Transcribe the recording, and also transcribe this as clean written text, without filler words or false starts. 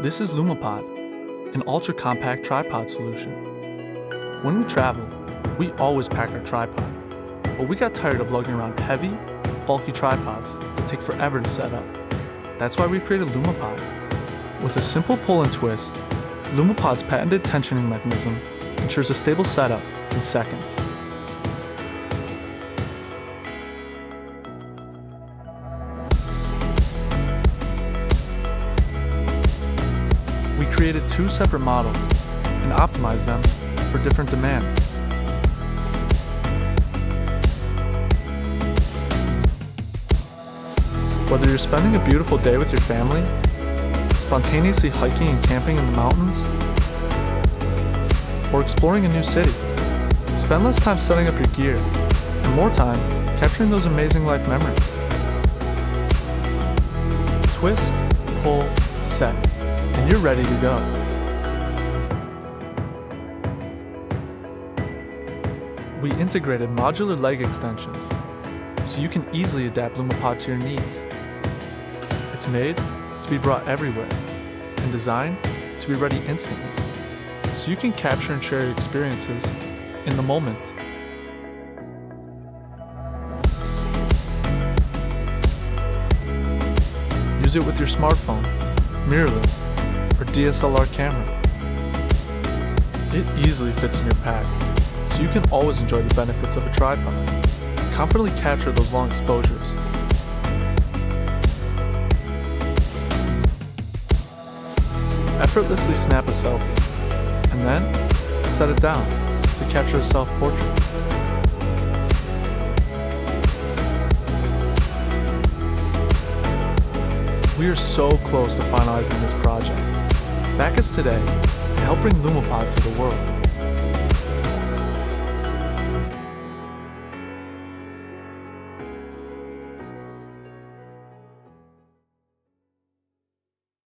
This is Lumapod, an ultra-compact tripod solution. When we travel, we always pack our tripod, but we got tired of lugging around heavy, bulky tripods that take forever to set up. That's why we created Lumapod. With a simple pull and twist, Lumapod's patented tensioning mechanism ensures a stable setup in seconds. We created two separate models and optimized them for different demands. Whether you're spending a beautiful day with your family, spontaneously hiking and camping in the mountains, or exploring a new city, spend less time setting up your gear and more time capturing those amazing life memories. Twist, pull, set, and you're ready to go. We integrated modular leg extensions so you can easily adapt Lumapod to your needs. It's made to be brought everywhere and designed to be ready instantly so you can capture and share your experiences in the moment. Use it with your smartphone, mirrorless, or DSLR camera. It easily fits in your pack, so you can always enjoy the benefits of a tripod and confidently capture those long exposures. Effortlessly snap a selfie, and then set it down to capture a self-portrait. We are so close to finalizing this project. Back us today and help bring Lumapod to the world.